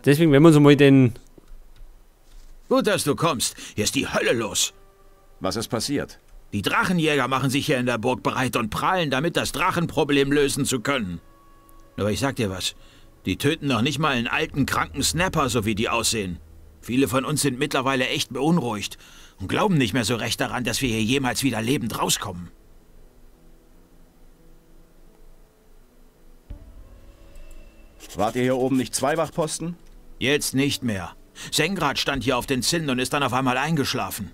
Deswegen werden wir uns mal den... Gut, dass du kommst. Hier ist die Hölle los. Was ist passiert? Die Drachenjäger machen sich hier in der Burg bereit und prahlen damit, das Drachenproblem lösen zu können. Aber ich sag dir was. Die töten noch nicht mal einen alten, kranken Snapper, so wie die aussehen. Viele von uns sind mittlerweile echt beunruhigt und glauben nicht mehr so recht daran, dass wir hier jemals wieder lebend rauskommen. Wart ihr hier oben nicht 2 Wachposten? Jetzt nicht mehr. Sengrad stand hier auf den Zinnen und ist dann auf einmal eingeschlafen.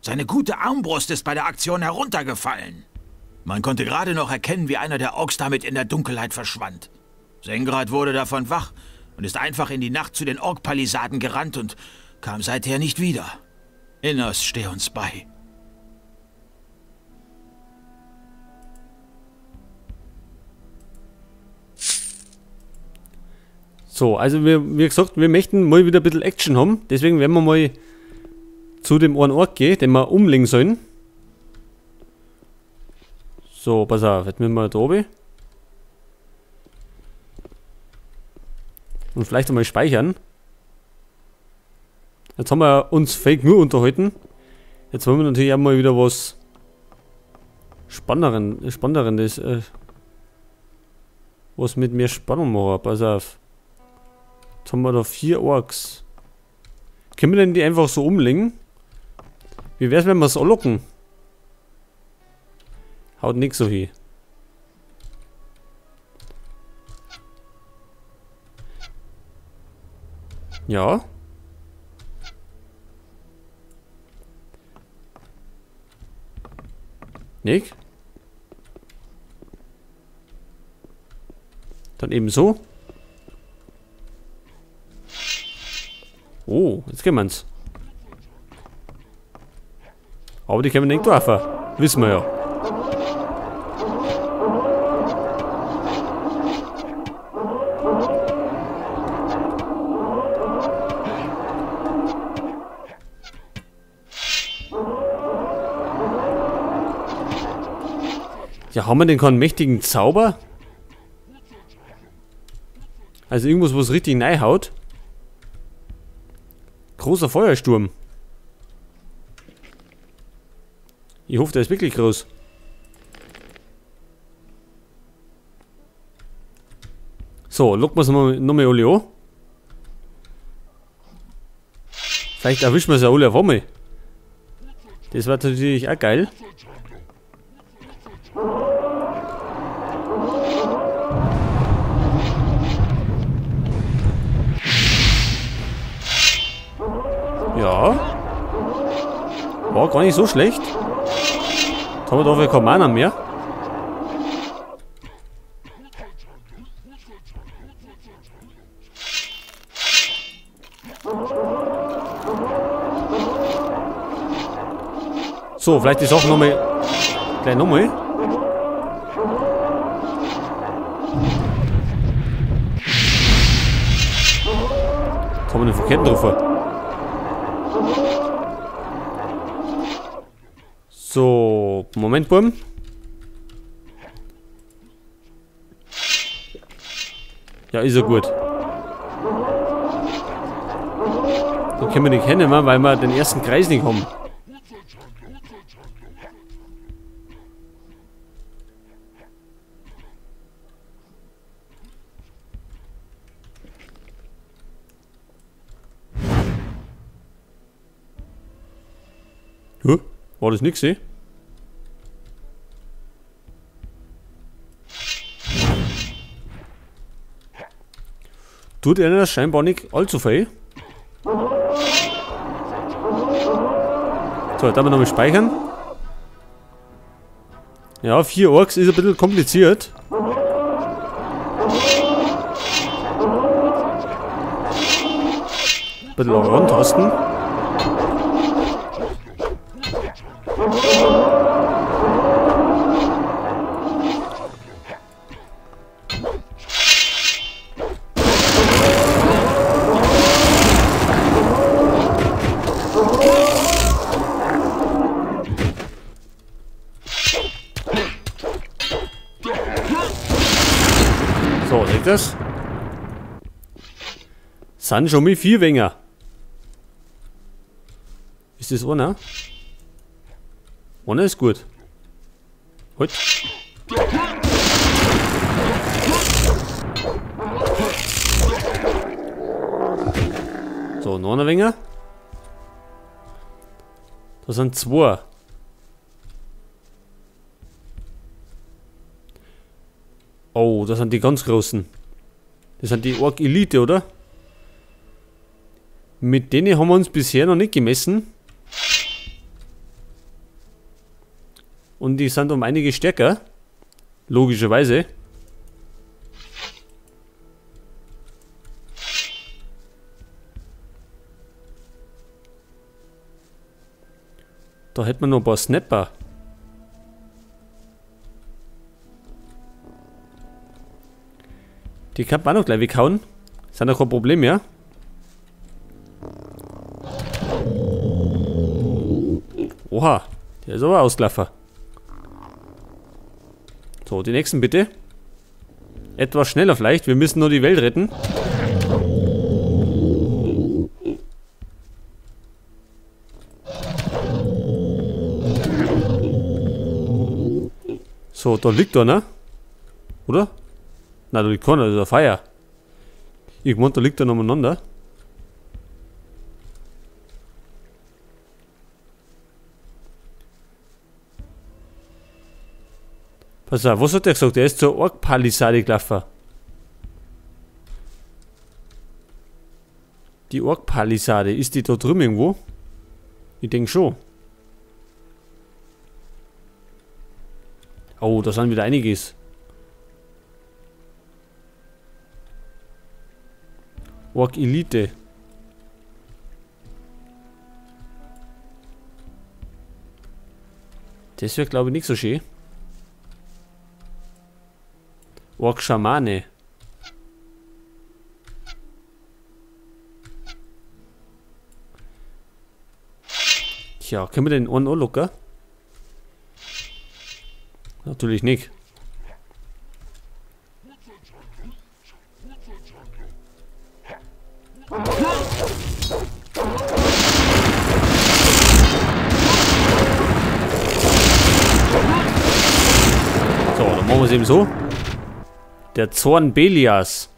Seine gute Armbrust ist bei der Aktion heruntergefallen. Man konnte gerade noch erkennen, wie einer der Orks damit in der Dunkelheit verschwand. Sengrad wurde davon wach und ist einfach in die Nacht zu den Ork-Palisaden gerannt und kam seither nicht wieder. Innos, steh uns bei. So, also wie gesagt, wir möchten mal wieder ein bisschen Action haben. Deswegen werden wir mal zu dem einen Ork gehen, den wir umlegen sollen. So, pass auf, jetzt müssen wir da oben. Und vielleicht einmal speichern. Jetzt haben wir uns Fake nur unterhalten. Jetzt wollen wir natürlich auch mal wieder was Spannendes, was mit mehr Spannung machen. Pass auf. Jetzt haben wir da 4 Orks. Können wir denn die einfach so umlegen? Wie wär's, wenn wir es anlocken? Haut nix so hin. Ja. Nick? Dann eben so. Oh, jetzt können wir's. Aber die können wir nicht treffen. Wissen wir ja. Ja, haben wir denn keinen mächtigen Zauber? Also irgendwas, was richtig reinhaut. Großer Feuersturm. Ich hoffe, der ist wirklich groß. So, locken wir es nochmal alle an. Vielleicht erwischen wir es ja alle auf einmal. Das wird natürlich auch geil. Ja. War gar nicht so schlecht. Jetzt haben wir dafür keinen Mana mehr. So, vielleicht die Sache nochmal. Gleich nochmal. Jetzt haben wir den verkehrten drauf. So, Moment, Buben. Ja, ist ja gut. So können wir nicht kennen, weil wir den ersten Kreis nicht haben. Huh? War das nix, eh? Tut er das scheinbar nicht allzu viel. So, jetzt haben wir nochmal speichern. Ja, 4 Orks ist ein bisschen kompliziert. Ein bisschen rantasten. So, seht das? Sind schon mit 4 Wenger. Ist das einer? Einer ist gut. Halt. So, noch ein Wenger. Da sind 2. Oh, das sind die ganz großen. Das sind die Ork Elite, oder? Mit denen haben wir uns bisher noch nicht gemessen. Und die sind um einige stärker. Logischerweise. Da hätten wir noch ein paar Snapper. Die kann man auch noch gleich weghauen. Sind doch kein Problem mehr. Oha, der ist aber ausgelaufen. So, die nächsten bitte. Etwas schneller vielleicht. Wir müssen nur die Welt retten. So, da liegt einer. Oder? Nein, da liegt keiner, das ist ein Feier. Irgendwann, da liegt er nebeneinander. Pass auf, was hat der gesagt? Der ist zur Ork-Palisade gelaufen. Die Ork-Palisade, ist die da drüben irgendwo? Ich denke schon. Oh, da sind wieder einiges. Ork Elite. Das wäre, glaube ich, nicht so schön. Ork Schamane. Tja, können wir den einen anlocken? Natürlich nicht. So, dann machen wir es eben so. Der Zorn Belias.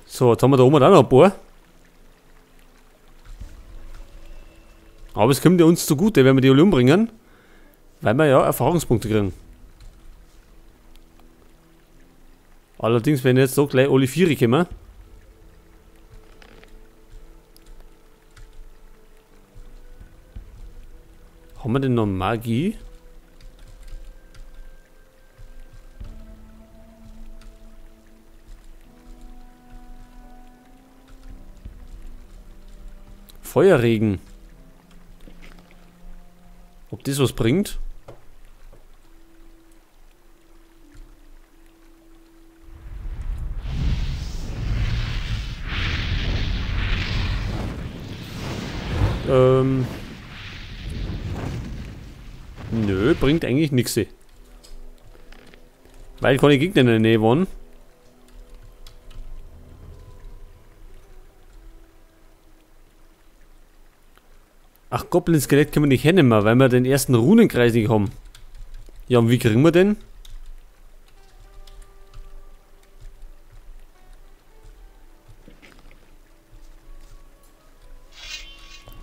So, jetzt haben wir da oben auch noch ein paar. Aber es kommt ja uns zugute, wenn wir die alle umbringen. Weil wir ja Erfahrungspunkte kriegen. Allerdings, wenn jetzt so gleich alle 4 kommen. Haben wir denn noch Magie? Feuerregen. Ob das was bringt? Nö, bringt eigentlich nichts. Weil keine Gegner in der Nähe waren. Ach, Goblin-Skelett können wir nicht hernehmen, weil wir den ersten Runenkreis nicht haben. Ja, und wie kriegen wir den?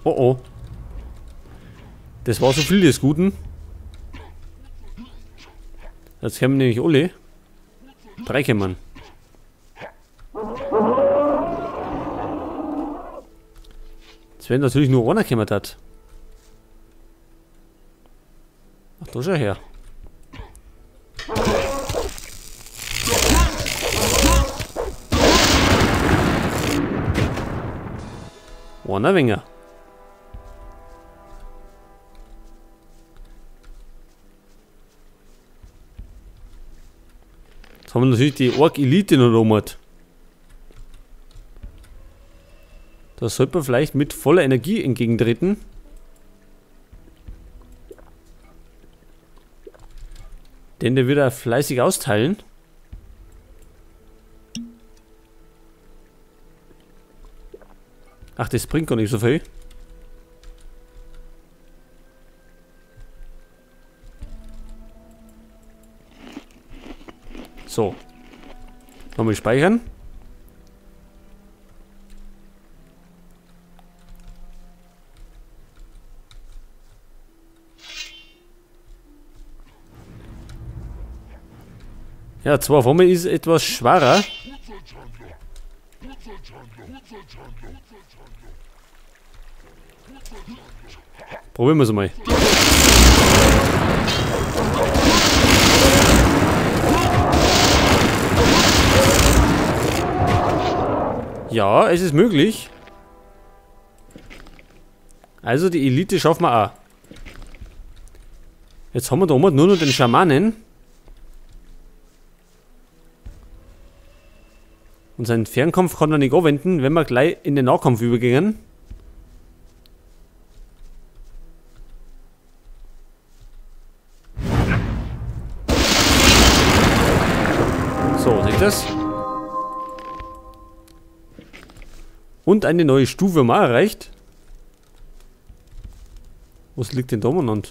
Oh oh. Das war so viel des Guten. Jetzt haben wir nämlich alle 3 Kämmern. Jetzt werden natürlich nur einer gekämmert hat. Ach, da schau her. Einer weniger. Jetzt haben wir natürlich die Ork Elite noch oben. Da sollte man vielleicht mit voller Energie entgegentreten. Denn der wird er fleißig austeilen. Ach, das bringt gar nicht so viel. So. Nochmal speichern. Ja, zwar auf einmal ist es etwas schwerer. Probieren wir es mal. Ja, es ist möglich. Also die Elite schaffen wir auch. Jetzt haben wir da oben nur noch den Schamanen. Und seinen Fernkampf kann er nicht anwenden, wenn wir gleich in den Nahkampf übergehen. So, seht ihr das? Und eine neue Stufe haben wir auch erreicht. Was liegt denn da umeinander?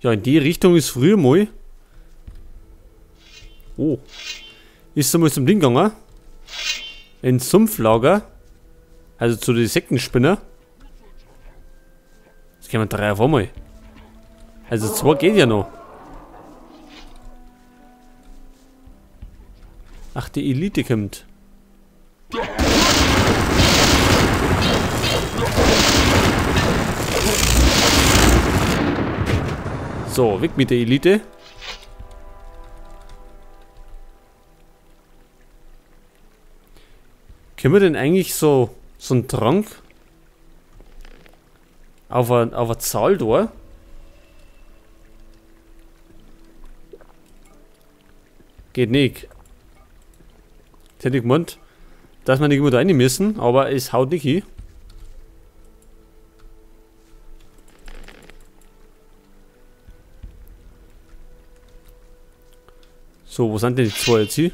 Ja, in die Richtung ist früher mal. Oh. Ist einmal zum Ding gegangen. Ins Sumpflager. Also zu den Sektenspinner. Jetzt gehen wir 3 auf einmal. Also 2 geht ja noch. Ach, die Elite kommt. So, weg mit der Elite. Können wir denn eigentlich so einen Trank auf eine Zahl da? Geht nicht. Jetzt hätte ich gemeint, dass wir nicht immer da rein müssen, aber es haut nicht hin. So, wo sind denn die 2 jetzt hier?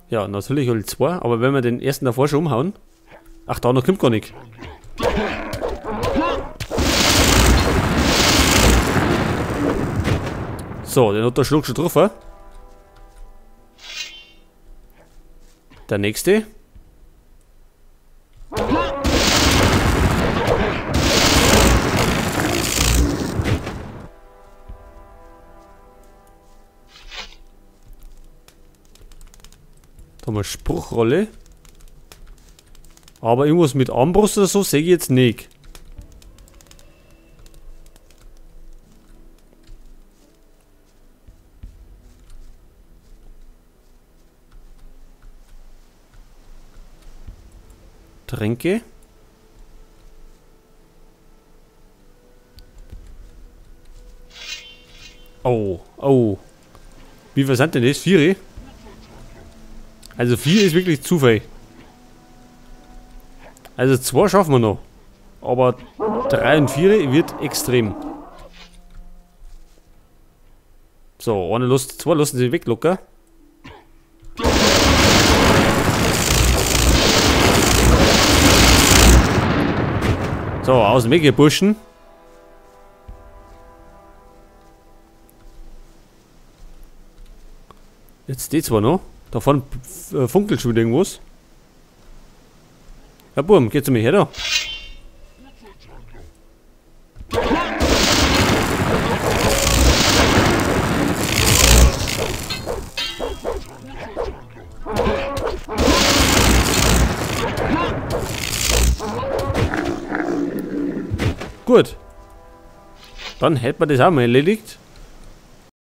Ja, natürlich alle 2, aber wenn wir den ersten davor schon umhauen. Ach, da noch kommt gar nicht. So, den hat der Schluck schon getroffen. Der nächste. Da haben wir Spruchrolle. Aber irgendwas mit Armbrust oder so sehe ich jetzt nicht. Tränke. Oh, oh. Wie viel sind denn das? 4? Also 4 ist wirklich zu viel. Also 2 schaffen wir noch. Aber 3 und 4 wird extrem. So, eine Lust, 2 lassen sie weg locker. So, aus dem Weg, ihr Burschen. Jetzt die 2 noch. Da vorne funkelt schon wieder irgendwas. Ja, Burm, geht zu mir her da. Gut. Dann hätten wir das auch mal erledigt.